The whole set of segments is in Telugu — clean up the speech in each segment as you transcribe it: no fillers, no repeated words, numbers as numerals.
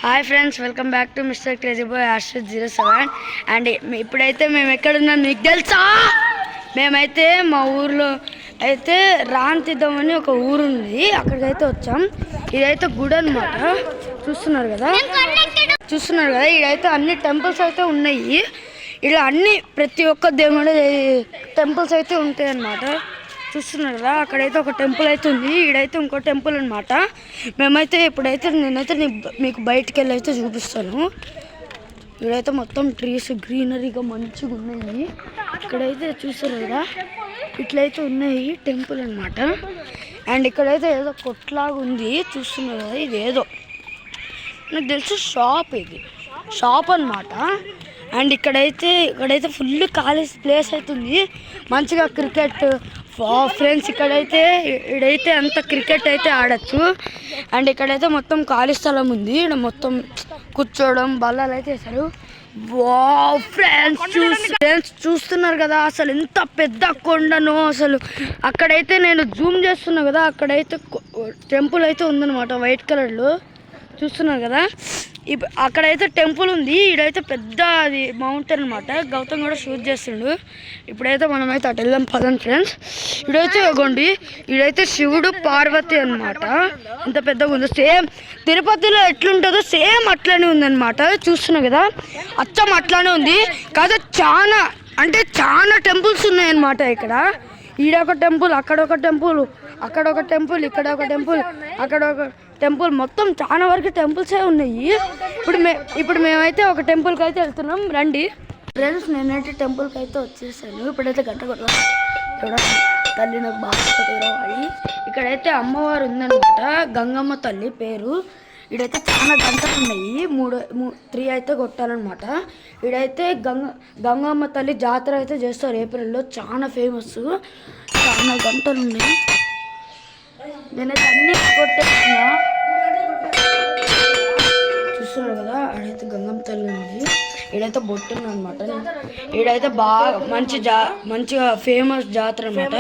Hi friends, welcome back to mister crazy boy Ashit07. And ఇప్పుడైతే మేము ఎక్కడున్నాం మీకు తెలుసా? మేమైతే మా ఊర్లో అయితే రాంతిద్దం ఒక ఊరు ఉంది, అక్కడికైతే వచ్చాం. ఇదైతే గుడి అనమాట, చూస్తున్నారు కదా. ఇదైతే అన్ని టెంపుల్స్ అయితే ఉన్నాయి. ఇలా అన్ని ప్రతి ఒక్క దేవుడు టెంపుల్స్ అయితే ఉంటాయి అన్నమాట. చూస్తున్నారు కదా, అక్కడైతే ఒక టెంపుల్ అయితే ఉంది, ఈడైతే ఇంకో టెంపుల్ అనమాట. నేనైతే మీకు బయటికి వెళ్ళి అయితే చూపిస్తాను. ఇక్కడైతే మొత్తం ట్రీస్ గ్రీనరీగా మంచిగా ఉన్నాయి. ఇక్కడైతే చూస్తారు కదా, ఇట్లయితే ఉన్నాయి టెంపుల్ అనమాట. అండ్ ఇక్కడైతే ఏదో కొట్లాగా ఉంది, చూస్తున్నారు కదా. ఇది ఏదో నాకు తెలిసి షాప్ అనమాట. అండ్ ఇక్కడైతే ఫుల్ ఖాళీ ప్లేస్ అవుతుంది, మంచిగా క్రికెట్ ఫ్రెండ్స్. ఇక్కడైతే అంత క్రికెట్ అయితే ఆడచ్చు. అండ్ ఇక్కడైతే మొత్తం ఖాళీ స్థలం ఉంది, ఇక్కడ మొత్తం కూర్చోవడం బల్లలు అయితే వేశారు. వావ్ ఫ్రెండ్స్ చూస్తున్నారు కదా, అసలు ఎంత పెద్ద కొండనో అసలు. అక్కడైతే నేను జూమ్ చేస్తున్నా కదా, అక్కడైతే టెంపుల్ అయితే ఉందన్నమాట వైట్ కలర్లో, చూస్తున్నారు కదా. అక్కడైతే టెంపుల్ ఉంది, ఇడైతే పెద్ద అది మౌంటైన్ అనమాట. గౌతమ్ కూడా షూట్ చేస్తుండు. ఇప్పుడైతే మనమైతే అటు వెళ్దాం పదండి ఫ్రెండ్స్. ఇడైతే ఇవ్వండి, ఇడైతే శివుడు పార్వతి అనమాట. ఎంత పెద్దగా ఉందో, సేమ్ తిరుపతిలో ఎట్లుంటుందో సేమ్ అట్లానే ఉందన్నమాట. చూస్తున్నా కదా, అచ్చం అట్లానే ఉంది. కాదు చాలా టెంపుల్స్ ఉన్నాయన్నమాట ఇక్కడ. ఈడొక టెంపుల్, అక్కడ ఒక టెంపుల్, అక్కడ ఒక టెంపుల్, ఇక్కడ ఒక టెంపుల్, అక్కడ ఒక టెంపుల్, మొత్తం చాలా వరకు టెంపుల్సే ఉన్నాయి. ఇప్పుడు మేమైతే ఒక టెంపుల్కి అయితే వెళ్తున్నాం, రండి ఫ్రెండ్స్. నేనైతే టెంపుల్కి అయితే వచ్చేసాను. ఇప్పుడైతే గంట కొట్టాలి తల్లి, నాకు బాగా అది. ఇక్కడైతే అమ్మవారు ఉందన్నమాట, గంగమ్మ తల్లి పేరు. ఇడైతే చాలా గంటలు ఉన్నాయి, 3 అయితే కొట్టాలన్నమాట. ఇడైతే గంగమ్మ తల్లి జాతర అయితే చేస్తారు ఏప్రిల్లో, చాలా ఫేమస్. చాలా గంటలు ఉన్నాయి, నేనైతే అన్ని కొట్టేస్తున్నా. చూస్తున్నారు కదా, ఆడైతే గంగమ్మ తల్లి ఉంది, ఈడైతే బొట్టుంది అనమాట. ఈడైతే బాగా మంచిగా ఫేమస్ జాతర అనమాట.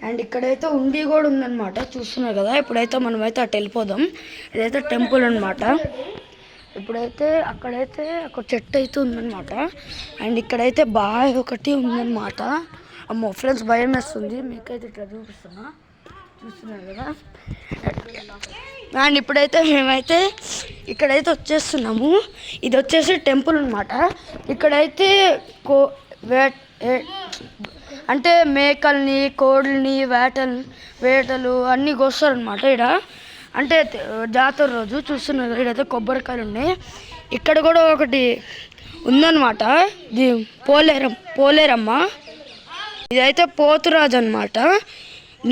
అండ్ ఇక్కడైతే ఉండి కూడా ఉందన్నమాట, చూస్తున్నారు కదా. ఇప్పుడైతే మనమైతే అటు వెళ్ళిపోదాం. ఇదైతే టెంపుల్ అనమాట. ఇప్పుడైతే అక్కడైతే ఒక చెట్టు అయితే ఉందన్నమాట. అండ్ ఇక్కడైతే బాగా ఒకటి ఉందన్నమాట. అమ్మో ఫ్రెండ్స్, భయం వేస్తుంది, మీకైతే ఇట్లా చూపిస్తున్నా, చూస్తున్నారు కదా. అండ్ ఇప్పుడైతే మేమైతే ఇక్కడైతే వచ్చేస్తున్నాము. ఇది వచ్చేసి టెంపుల్ అనమాట. ఇక్కడైతే అంటే మేకల్ని, కోళ్ళని, వేటలు అన్నీ కోస్తారనమాట ఇక్కడ. అంటే జాతర రోజు. చూస్తున్నారు, ఇక్కడైతే కొబ్బరికాయలు ఉన్నాయి. ఇక్కడ కూడా ఒకటి ఉందన్నమాట, ఇది పోలేరమ్మ. ఇదైతే పోతురాజు అనమాట.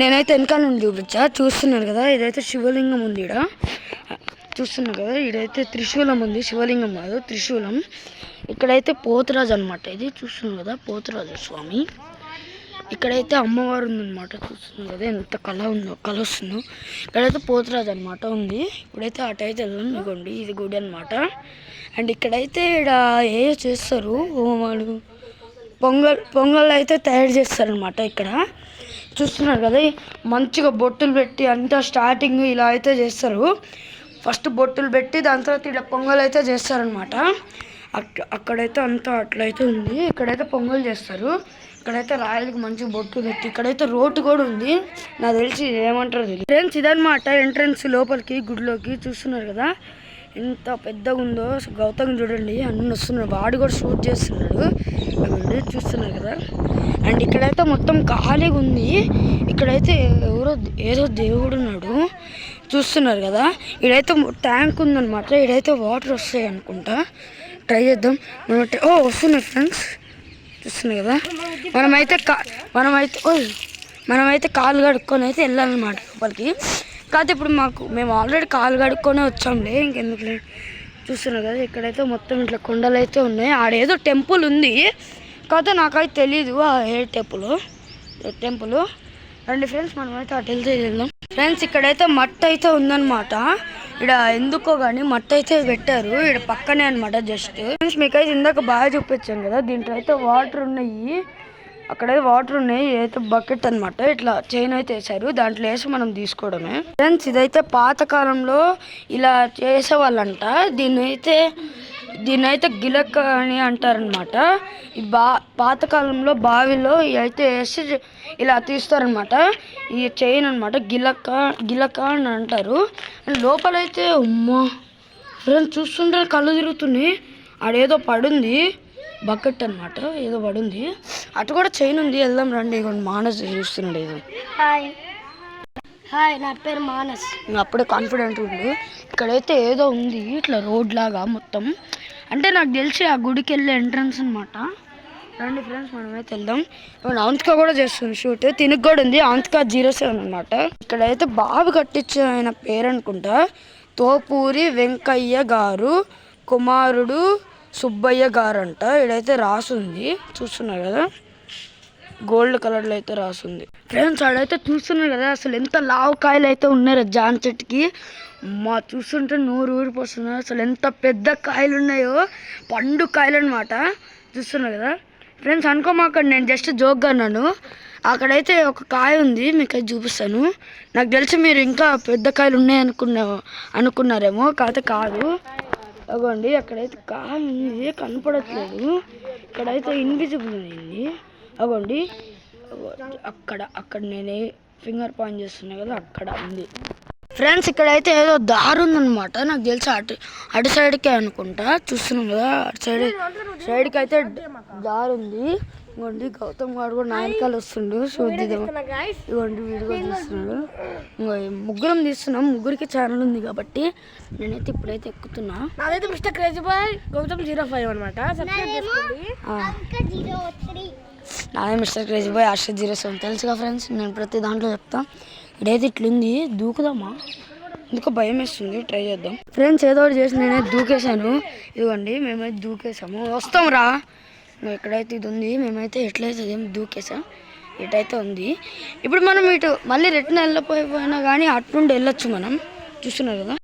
నేనైతే వెనకాల నుండి చూపించా, చూస్తున్నారు కదా. ఇదైతే శివలింగం ఉంది ఇక్కడ, చూస్తున్నారు కదా. ఇదైతే త్రిశూలం ఉంది, శివలింగం కాదు త్రిశూలం. ఇక్కడైతే పోతురాజు అనమాట, ఇది చూస్తున్నారు కదా, పోతురాజు స్వామి. ఇక్కడైతే అమ్మవారు ఉందన్నమాట, చూస్తున్నారు కదా ఎంత కళ వస్తుందో. ఇక్కడైతే పోతురాజు అనమాట ఉంది. ఇప్పుడైతే అటైతే వెళ్దాం. ఇదిగోండి, ఇది గుడి అనమాట. అండ్ ఇక్కడైతే ఇక్కడ చేస్తారు హోమాలు, పొంగల్ అయితే తయారు చేస్తారనమాట ఇక్కడ. చూస్తున్నారు కదా, మంచిగా బొట్టులు పెట్టి అంతా స్టార్టింగ్ ఇలా అయితే చేస్తారు. ఫస్ట్ బొట్టులు పెట్టి దాని తర్వాత ఇలా పొంగల్ అయితే చేస్తారనమాట. అక్కడైతే అంతా అట్లయితే ఉంది. ఇక్కడైతే పొంగల్ చేస్తారు. ఇక్కడైతే రాయలకి మంచి బొట్టు పెట్టి, ఇక్కడైతే రోడ్డు కూడా ఉంది, నాకు తెలిసి ఏమంటారు తెలియదు ఫ్రెండ్స్. ఇదనమాట ఎంట్రన్స్ లోపలికి గుడిలోకి. చూస్తున్నారు కదా ఎంత పెద్దగా ఉందో. గౌతమ్ చూడండి అన్నీ వస్తున్నాడు, వాడు కూడా షూట్ చేస్తున్నాడు, చూస్తున్నారు కదా. అండ్ ఇక్కడైతే మొత్తం ఖాళీగా ఉంది. ఇక్కడైతే ఏదో దేవుడు ఉన్నాడు, చూస్తున్నారు కదా. ఇక్కడైతే ట్యాంక్ ఉందన్నమాట, ఇక్కడైతే వాటర్ వస్తాయి అనుకుంటా. ట్రై చేద్దాం వస్తున్నాయి ఫ్రెండ్స్, చూస్తున్నాయి కదా. మనమైతే కాలు కడుక్కొని అయితే వెళ్ళాలన్నమాట లోపలికి. కాకపోతే ఇప్పుడు మేము ఆల్రెడీ కాలు కడుక్కొని వచ్చాంలే, ఇంకెందుకులే. చూస్తున్నారు కదా, ఇక్కడైతే మొత్తం ఇట్లా కొండలు అయితే ఉన్నాయి. ఆడేదో టెంపుల్ ఉంది, కాకపోతే నాకైతే తెలీదు ఆ ఏ టెంపుల్. రండి ఫ్రెండ్స్, మనమైతే అటు వెళ్దాం ఫ్రెండ్స్. ఇక్కడైతే మట్టి అయితే ఉందన్నమాట. ఇక్కడ ఎందుకో కానీ మట్టి అయితే పెట్టారు, ఇక్కడ పక్కనే అనమాట జస్ట్. ఫ్రెండ్స్ మీకైతే ఇందాక బాగా చూపించాను కదా, దీంట్లో అయితే వాటర్ ఉన్నాయి. అక్కడైతే వాటర్ ఉన్నాయి, ఇదైతే బకెట్ అనమాట. ఇట్లా చైన్ అయితే వేసారు, దాంట్లో వేసి మనం తీసుకోవడమే. ఫ్రెండ్స్ ఇదైతే పాతకాలంలో ఇలా చేసేవాళ్ళంట. దీన్నైతే గిలక అని అంటారనమాట. ఈ పాతకాలంలో బావిలో అయితే వేసి ఇలా తీస్తారనమాట. ఈ చైన్ అనమాట, గిలక అని అంటారు. లోపలైతే ఉమ్మా ఫ్రెండ్స్ చూస్తుంటే కళ్ళు తిరుగుతున్నాయి. ఆడేదో పడుంది, బకెట్ అనమాట, ఏదో పడుంది. అటు కూడా చైన్ ఉంది, వెళ్దాం రండి. ఇవ్వండి మానస్ చూస్తున్నాడు ఏదో. హాయ్, నా పేరు మానస్. అప్పుడే కాన్ఫిడెంట్ ఉండు. ఇక్కడైతే ఏదో ఉంది ఇట్లా రోడ్ లాగా మొత్తం. అంటే నాకు తెలిసి ఆ గుడికి వెళ్ళే ఎంట్రన్స్ అనమాట. రండి ఫ్రెండ్స్ మనమైతే వెళ్దాం. అవంతిక కూడా చేస్తుంది షూట్, తినకు కూడా ఉంది. అవంతిక 07 అనమాట. ఇక్కడైతే బావి కట్టించే ఆయన పేరు అనుకుంటా, తోపూరి వెంకయ్య గారు కుమారుడు సుబ్బయ్య గారు అంట. ఇడైతే రాసుంది, చూస్తున్నారు కదా, గోల్డ్ కలర్లో అయితే రాసుంది. ఫ్రెండ్స్ ఆడైతే చూస్తున్నారు కదా, అసలు ఎంత లావు కాయలు అయితే ఉన్నాయి జాన్ చెట్టుకి. మా చూస్తుంటే నోరు ఊరిపోతుంది. అసలు ఎంత పెద్ద కాయలు ఉన్నాయో, పండు కాయలు అనమాట. చూస్తున్నారు కదా ఫ్రెండ్స్, అనుకోమాకండి, నేను జస్ట్ జోక్గా అన్నాను. అక్కడైతే ఒక కాయ ఉంది, మీకు అది చూపిస్తాను. నాకు తెలిసి మీరు ఇంకా పెద్ద కాయలు ఉన్నాయి అనుకున్నారేమో, కాకపోతే కాదు. అగోండి అక్కడైతే కాయ ఉంది, కనపడట్లేదు. ఇక్కడైతే ఇన్విజిబుల్ అయింది. అగోండి అక్కడ నేనే ఫింగర్ పాయింట్ చేస్తున్నా కదా, అక్కడ ఉంది. ఫ్రెండ్స్ ఇక్కడైతే ఏదో దారి ఉందన్నమాట. నాకు తెలిసి అటు సైడ్కే అనుకుంటా. చూస్తున్నాం కదా, అటు సైడ్కి అయితే దారి ఉంది. ఇవ్వండి గౌతమ్ గారు కూడా నాయకాలు వస్తుండు, చూద్దాం. ఇవ్వండి వీడియో తీస్తున్నాడు. ముగ్గురం తీస్తున్నాం, ముగ్గురికి ఛానల్ ఉంది కాబట్టి నేనైతే ఇప్పుడైతే ఎక్కుతున్నా. నాదైతే మిస్టర్ క్రేజీ బాయ్ గౌతమ్ 05 అనమాట. నాదే మిస్టర్ క్రేజీ బాయ్ హర్షద్ 07. తెలుసుగా ఫ్రెండ్స్, నేను ప్రతి దాంట్లో చెప్తాను. ఇదైతే ఇట్లుంది, దూకుదామా? ఎందుకో భయం వేస్తుంది, ట్రై చేద్దాం. ఫ్రెండ్స్ ఏదో ఒకటి చేసి నేనైతే దూకేశాను. ఇదిగోండి మేమైతే దూకేసాము, వస్తాం రా. ఎక్కడైతే ఇది ఉంది, మేమైతే ఎట్లయితే ఏం దూకేసాం. ఇటైతే ఉంది. ఇప్పుడు మనం ఇటు మళ్ళీ రిటర్న్ వెళ్ళిపోయినా కానీ అటు నుండి వెళ్ళొచ్చు మనం. చూస్తున్నారు కదా,